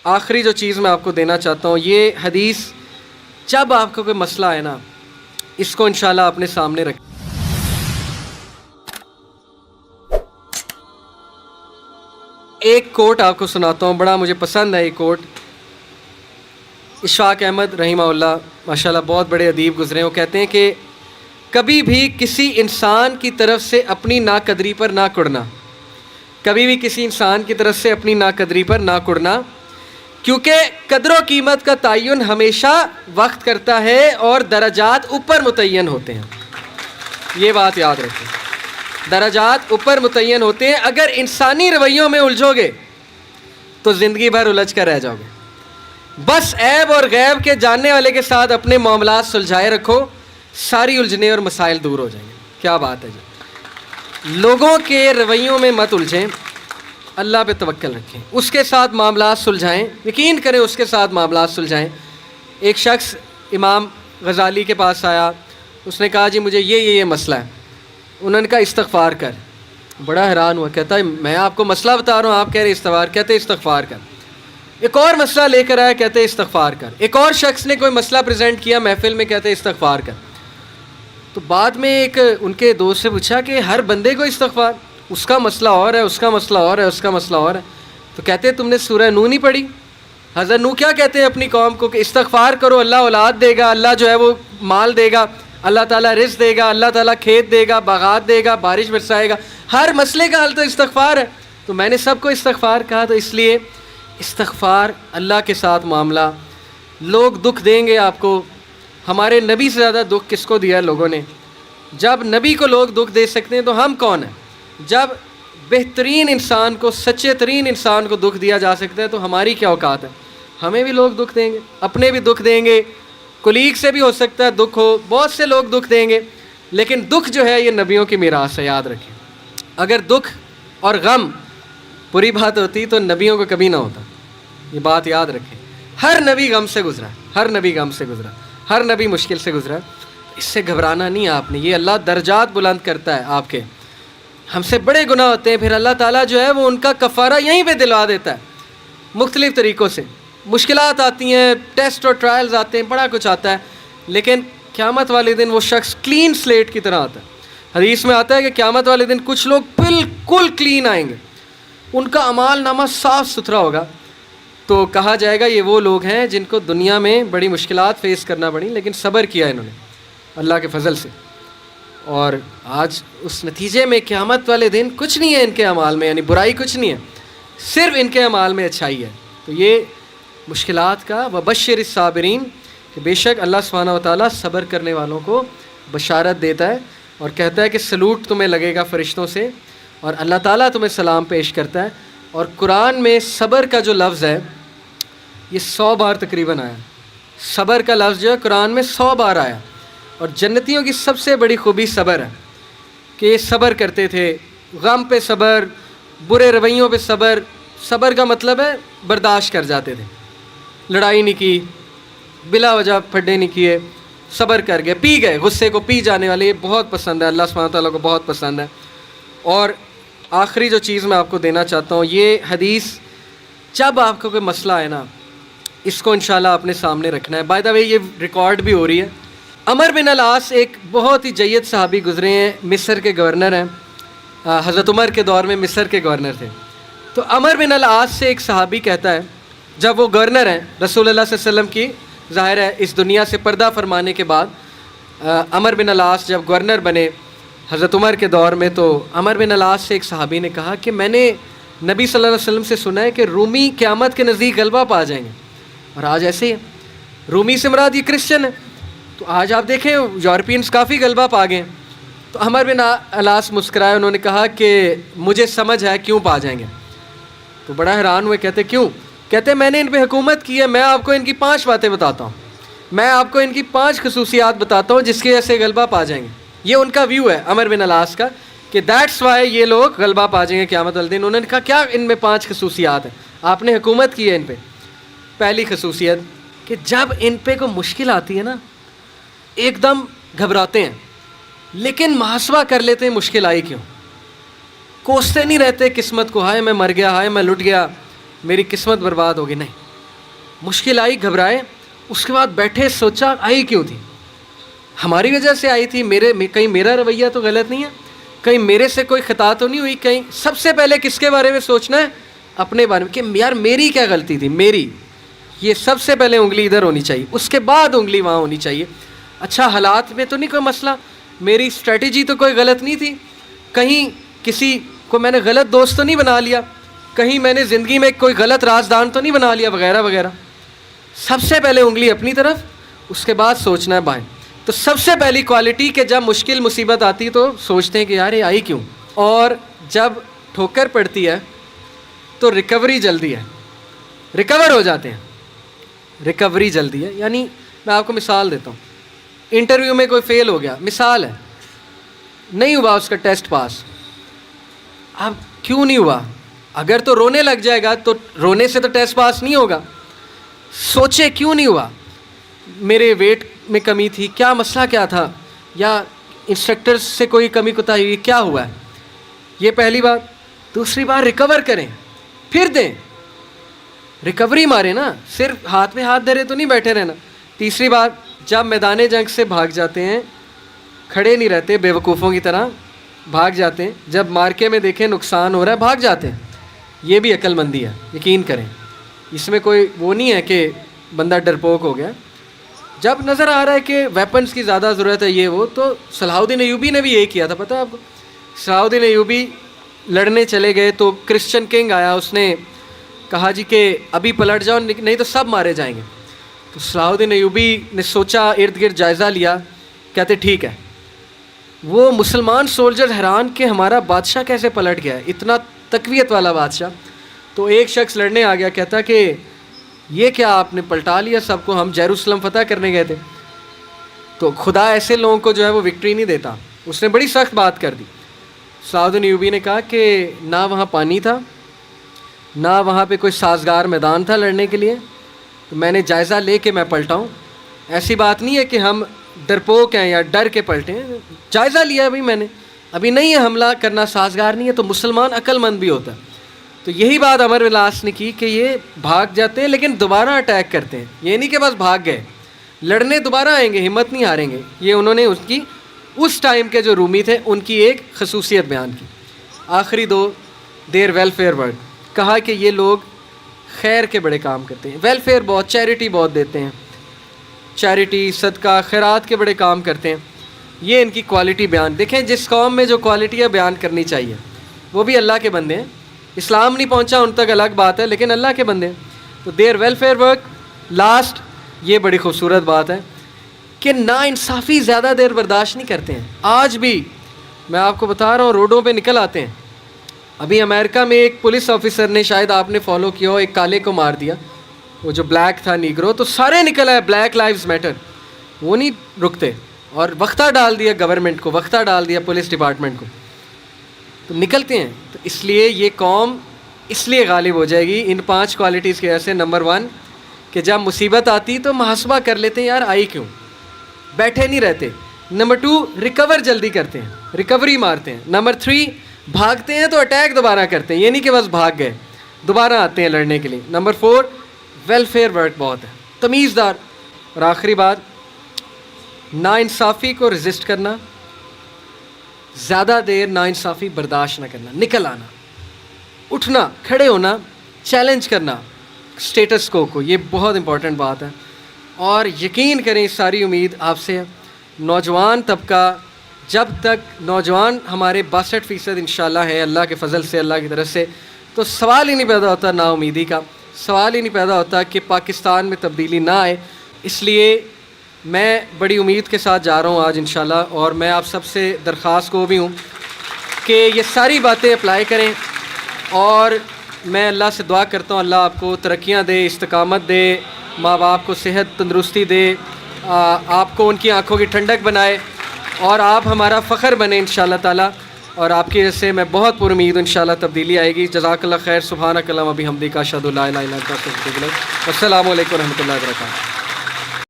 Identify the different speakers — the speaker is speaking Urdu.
Speaker 1: آخری جو چیز میں آپ کو دینا چاہتا ہوں، یہ حدیث جب آپ کو کوئی مسئلہ ہے نا، اس کو انشاءاللہ اپنے سامنے رکھیں۔ ایک کوٹ آپ کو سناتا ہوں، بڑا مجھے پسند ہے یہ کوٹ۔ اشفاق احمد رحمہ اللہ ماشاءاللہ بہت بڑے ادیب گزرے ہیں، وہ کہتے ہیں کہ کبھی بھی کسی انسان کی طرف سے اپنی ناقدری پر نہ کڑنا، کبھی بھی کسی انسان کی طرف سے اپنی ناقدری پر نہ کڑنا، کیونکہ قدر و قیمت کا تعین ہمیشہ وقت کرتا ہے اور درجات اوپر متعین ہوتے ہیں۔ یہ بات یاد رکھیں، درجات اوپر متعین ہوتے ہیں۔ اگر انسانی رویوں میں الجھو گے تو زندگی بھر الجھ کر رہ جاؤ گے۔ بس عیب اور غیب کے جاننے والے کے ساتھ اپنے معاملات سلجھائے رکھو، ساری الجھنے اور مسائل دور ہو جائیں گے۔ کیا بات ہے جی، لوگوں کے رویوں میں مت الجھیں، اللہ پہ توکل رکھیں، اس کے ساتھ معاملات سلجھائیں، یقین کریں اس کے ساتھ معاملات سلجھائیں۔ ایک شخص امام غزالی کے پاس آیا، اس نے کہا جی مجھے یہ مسئلہ ہے۔ انہوں نے کہا استغفار کر۔ بڑا حیران ہوا، کہتا ہے میں آپ کو مسئلہ بتا رہا ہوں، آپ کہہ رہے استغفار، کہتے استغفار کر۔ ایک اور مسئلہ لے کر آیا، کہتے استغفار کر۔ ایک اور شخص نے کوئی مسئلہ پریزنٹ کیا محفل میں، کہتے استغفار کر۔ تو بعد میں ایک ان کے دوست سے پوچھا کہ ہر بندے کو استغفار، اس کا مسئلہ اور ہے، اس کا مسئلہ اور ہے، اس کا مسئلہ اور ہے۔ تو کہتے تم نے سورہ نوح نہیں پڑھی؟ حضرت نوح کیا کہتے ہیں اپنی قوم کو کہ استغفار کرو، اللہ اولاد دے گا، اللہ جو ہے وہ مال دے گا، اللہ تعالیٰ رزق دے گا، اللہ تعالیٰ کھیت دے گا، باغات دے گا، بارش برسائے گا، ہر مسئلے کا حل تو استغفار ہے۔ تو میں نے سب کو استغفار کہا، تو اس لیے استغفار، اللہ کے ساتھ معاملہ۔ لوگ دکھ دیں گے آپ کو، ہمارے نبی سے زیادہ دکھ کس کو دیا ہے لوگوں نے؟ جب نبی کو لوگ دکھ دے سکتے ہیں تو ہم کون ہیں؟ جب بہترین انسان کو، سچے ترین انسان کو دکھ دیا جا سکتا ہے تو ہماری کیا اوقات ہے؟ ہمیں بھی لوگ دکھ دیں گے، اپنے بھی دکھ دیں گے، کولیگ سے بھی ہو سکتا ہے دکھ ہو، بہت سے لوگ دکھ دیں گے، لیکن دکھ جو ہے یہ نبیوں کی میراث ہے، یاد رکھیں۔ اگر دکھ اور غم بری بات ہوتی تو نبیوں کو کبھی نہ ہوتا، یہ بات یاد رکھیں۔ ہر نبی غم سے گزرا، ہر نبی غم سے گزرا، ہر نبی مشکل سے گزرا۔ اس سے گھبرانا نہیں آپ نے، یہ اللہ درجات بلند کرتا ہے آپ کے۔ ہم سے بڑے گناہ ہوتے ہیں، پھر اللہ تعالیٰ جو ہے وہ ان کا کفارہ یہیں پہ دلوا دیتا ہے مختلف طریقوں سے۔ مشکلات آتی ہیں، ٹیسٹ اور ٹرائلز آتے ہیں، بڑا کچھ آتا ہے، لیکن قیامت والے دن وہ شخص کلین سلیٹ کی طرح آتا ہے۔ حدیث میں آتا ہے کہ قیامت والے دن کچھ لوگ بالکل کلین آئیں گے، ان کا اعمال نامہ صاف ستھرا ہوگا۔ تو کہا جائے گا یہ وہ لوگ ہیں جن کو دنیا میں بڑی مشکلات فیس کرنا پڑی، لیکن صبر کیا انہوں نے اللہ کے فضل سے، اور آج اس نتیجے میں قیامت والے دن کچھ نہیں ہے ان کے اعمال میں، یعنی برائی کچھ نہیں ہے، صرف ان کے اعمال میں اچھائی ہے۔ تو یہ مشکلات کا وبشر الصابرین، کہ بے شک اللہ سبحانہ و تعالیٰ صبر کرنے والوں کو بشارت دیتا ہے اور کہتا ہے کہ سلوٹ تمہیں لگے گا فرشتوں سے، اور اللہ تعالیٰ تمہیں سلام پیش کرتا ہے۔ اور قرآن میں صبر کا جو لفظ ہے یہ 100 بار تقریباً آیا، صبر کا لفظ جو ہے قرآن میں 100 بار آیا۔ اور جنتیوں کی سب سے بڑی خوبی صبر ہے کہ یہ صبر کرتے تھے، غم پہ صبر، برے رویوں پہ صبر۔ صبر کا مطلب ہے برداشت کر جاتے تھے، لڑائی نہیں کی، بلا وجہ پھڈے نہیں کیے، صبر کر گئے، پی گئے، غصے کو پی جانے والے، یہ بہت پسند ہے، اللہ سبحانہ تعالیٰ کو بہت پسند ہے۔ اور آخری جو چیز میں آپ کو دینا چاہتا ہوں، یہ حدیث جب آپ کو کوئی مسئلہ ہے نا، اس کو انشاءاللہ اپنے سامنے رکھنا ہے۔ بائی دا وے یہ ریکارڈ بھی ہو رہی ہے۔ عمر بن العاص ایک بہت ہی جید صحابی گزرے ہیں، مصر کے گورنر ہیں، حضرت عمر کے دور میں مصر کے گورنر تھے۔ تو عمر بن العاص سے ایک صحابی کہتا ہے، جب وہ گورنر ہیں رسول اللہ صلی اللہ علیہ وسلم کی، ظاہر ہے اس دنیا سے پردہ فرمانے کے بعد عمر بن العاص جب گورنر بنے حضرت عمر کے دور میں، تو عمر بن العاص سے ایک صحابی نے کہا کہ میں نے نبی صلی اللہ علیہ وسلم سے سنا ہے کہ رومی قیامت کے نزدیک غلبہ پا جائیں گے، اور آج ایسے ہی ہے۔ رومی سے مراد یہ کرسچن ہے، تو آج آپ دیکھیں یورپینز کافی غلبہ پا گئے ہیں۔ تو عمر بن العاص مسکرائے، انہوں نے کہا کہ مجھے سمجھ ہے کیوں پا جائیں گے۔ تو بڑا حیران ہوئے، کہتے کیوں؟ کہتے میں نے ان پہ حکومت کی ہے، میں آپ کو ان کی 5 باتیں بتاتا ہوں، میں آپ کو ان کی 5 خصوصیات بتاتا ہوں جس کی وجہ سے غلبہ پا جائیں گے۔ یہ ان کا ویو ہے عمر بن العاص کا کہ دیٹس وائی یہ لوگ غلبہ پا جائیں گے قیامت والے دن۔ انہوں نے کہا کیا ان میں 5 خصوصیات ہیں؟ آپ نے حکومت کی ہے ان پہ۔ پہلی خصوصیت کہ جب ان پہ کوئی مشکل آتی ہے نا، ایک دم گھبراتے ہیں، لیکن محاسبہ کر لیتے ہیں مشکل آئی کیوں، کوستے نہیں رہتے قسمت کو، ہائے میں مر گیا، ہائے میں لٹ گیا، میری قسمت برباد ہوگی، نہیں، مشکل آئی گھبرائے, اس کے بعد بیٹھے سوچا آئی کیوں تھی, ہماری وجہ سے آئی تھی, کہیں میرا رویہ تو غلط نہیں ہے, کہیں میرے سے کوئی خطا تو نہیں ہوئی, کہیں سب سے پہلے کس کے بارے میں سوچنا ہے, اپنے بارے میں, کہ یار میری کیا غلطی تھی, میری, یہ سب سے پہلے انگلی ادھر ہونی چاہیے, اس کے بعد انگلی وہاں ہونی چاہیے. اچھا حالات میں تو نہیں کوئی مسئلہ, میری اسٹریٹجی تو کوئی غلط نہیں تھی, کہیں کسی کو میں نے غلط دوست تو نہیں بنا لیا, کہیں میں نے زندگی میں کوئی غلط رازدان تو نہیں بنا لیا, وغیرہ وغیرہ. سب سے پہلے انگلی اپنی طرف, اس کے بعد سوچنا ہے بائیں. تو سب سے پہلی کوالٹی کہ جب مشکل مصیبت آتی تو سوچتے ہیں کہ یار یہ آئی کیوں, اور جب ٹھوکر پڑتی ہے تو ریکوری جلدی ہے, ریکور ہو جاتے ہیں, ریکوری جلدی ہے. یعنی میں آپ کو مثال دیتا ہوں, انٹرویو میں کوئی فیل ہو گیا, مثال ہے, نہیں ہوا اس کا ٹیسٹ پاس. اب کیوں نہیں ہوا, اگر تو رونے لگ جائے گا تو رونے سے تو ٹیسٹ پاس نہیں ہوگا. سوچے کیوں نہیں ہوا, میرے ویٹ میں کمی تھی, کیا مسئلہ کیا تھا, یا انسٹرکٹر سے کوئی کمی کوتاہی ہوئی, کیا ہوا ہے, یہ پہلی بات. دوسری بات ریکور کریں, پھر دیں, ریکوری مارے نا, صرف ہاتھ میں ہاتھ دھرے تو نہیں بیٹھے رہنا. تیسری بات, جب میدان جنگ سے بھاگ جاتے ہیں, کھڑے نہیں رہتے بے وقوفوں کی طرح, بھاگ جاتے ہیں. جب مارکے میں دیکھیں نقصان ہو رہا ہے بھاگ جاتے ہیں, یہ بھی عقل مندی ہے, یقین کریں. اس میں کوئی وہ نہیں ہے کہ بندہ ڈرپوک ہو گیا. جب نظر آ رہا ہے کہ ویپنز کی زیادہ ضرورت ہے یہ وہ, تو صلاح الدین ایوبی نے بھی یہی کیا تھا, پتہ ہے آپ کو. صلاح الدین ایوبی لڑنے چلے گئے تو کرسچن کنگ آیا, اس نے کہا جی کہ ابھی پلٹ جاؤ نہیں تو سب مارے جائیں گے. تو صلاح الدین ایوبی نے سوچا, ارد گرد جائزہ لیا, کہتے ٹھیک ہے. وہ مسلمان سولجر حیران کہ ہمارا بادشاہ کیسے پلٹ گیا ہے, اتنا تقویت والا بادشاہ. تو ایک شخص لڑنے آ گیا, کہتا کہ یہ کیا آپ نے پلٹا لیا سب کو, ہم یروشلم فتح کرنے گئے تھے. تو خدا ایسے لوگوں کو جو ہے وہ وکٹری نہیں دیتا. اس نے بڑی سخت بات کر دی. صلاح الدین ایوبی نے کہا کہ نہ وہاں پانی تھا, نہ وہاں پہ کوئی سازگار میدان تھا لڑنے کے لیے, تو میں نے جائزہ لے کے میں پلٹا ہوں. ایسی بات نہیں ہے کہ ہم ڈرپوک ہیں یا ڈر کے پلٹیں, جائزہ لیا ابھی میں نے, ابھی نہیں ہے حملہ کرنا سازگار نہیں ہے. تو مسلمان عقل مند بھی ہوتا ہے. تو یہی بات عمر بن العاص نے کی کہ یہ بھاگ جاتے ہیں لیکن دوبارہ اٹیک کرتے ہیں, یہ نہیں کہ بس بھاگ گئے, لڑنے دوبارہ آئیں گے, ہمت نہیں ہاریں گے. یہ انہوں نے اس کی اس ٹائم کے جو رومی تھے ان کی ایک خصوصیت بیان کی. آخری دو, دیر ویلفیئر ورک, کہا کہ یہ لوگ خیر کے بڑے کام کرتے ہیں, ویلفیئر بہت, چیریٹی بہت دیتے ہیں, چیریٹی صدقہ خیرات کے بڑے کام کرتے ہیں. یہ ان کی کوالٹی بیان. دیکھیں جس قوم میں جو کوالٹیاں بیان کرنی چاہیے, وہ بھی اللہ کے بندے ہیں. اسلام نہیں پہنچا ان تک الگ بات ہے, لیکن اللہ کے بندے ہیں. تو دیر ویلفیئر ورک. لاسٹ, یہ بڑی خوبصورت بات ہے کہ نا انصافی زیادہ دیر برداشت نہیں کرتے ہیں. آج بھی میں آپ کو بتا رہا ہوں, روڈوں پہ نکل آتے ہیں. ابھی امریکہ میں ایک پولیس آفیسر نے, شاید آپ نے فالو کیا ہو, ایک کالے کو مار دیا, وہ جو بلیک تھا نیگرو, تو سارے نکل آئے بلیک لائیوز میٹر. وہ نہیں رکتے, اور وقتہ ڈال دیا گورنمنٹ کو, وقتہ ڈال دیا پولیس ڈپارٹمنٹ کو, تو نکلتے ہیں. تو اس لیے یہ قوم اس لیے غالب ہو جائے گی ان 5 کوالٹیز کی وجہ سے. نمبر 1 کہ جب مصیبت آتی تو محاسبہ کر لیتے ہیں, یار آئی کیوں, بیٹھے نہیں رہتے. نمبر 2 ریکور جلدی کرتے ہیں, ریکوری مارتے ہیں. نمبر 3 بھاگتے ہیں تو اٹیک دوبارہ کرتے ہیں, یہ نہیں کہ بس بھاگ گئے, دوبارہ آتے ہیں لڑنے کے لیے. نمبر 4 ویلفیئر ورک بہت ہے, تمیزدار. اور آخری بات, ناانصافی کو ریزسٹ کرنا, زیادہ دیر ناانصافی برداشت نہ کرنا, نکل آنا, اٹھنا, کھڑے ہونا, چیلنج کرنا اسٹیٹس کو, یہ بہت امپورٹنٹ بات ہے. اور یقین کریں ساری امید آپ سے ہے. نوجوان طبقہ, جب تک نوجوان ہمارے 62% انشاءاللہ ہے اللہ کے فضل سے, اللہ کی طرف سے, تو سوال ہی نہیں پیدا ہوتا نا امیدی کا, سوال ہی نہیں پیدا ہوتا کہ پاکستان میں تبدیلی نہ آئے. اس لیے میں بڑی امید کے ساتھ جا رہا ہوں آج انشاءاللہ, اور میں آپ سب سے درخواست کو بھی ہوں کہ یہ ساری باتیں اپلائی کریں. اور میں اللہ سے دعا کرتا ہوں اللہ آپ کو ترقیاں دے, استقامت دے, ماں باپ کو صحت تندرستی دے, آپ کو ان کی آنکھوں کی ٹھنڈک بنائے, اور آپ ہمارا فخر بنے انشاءاللہ تعالیٰ. اور آپ کی وجہ سے میں بہت پر امید انشاءاللہ تبدیلی آئے گی. جزاک اللہ خیر. سبحانک اللہم و بحمدک, اشہد ان لا الہ الا انت, استغفرک. السلام علیکم و رحمۃ اللہ وبرکاتہ.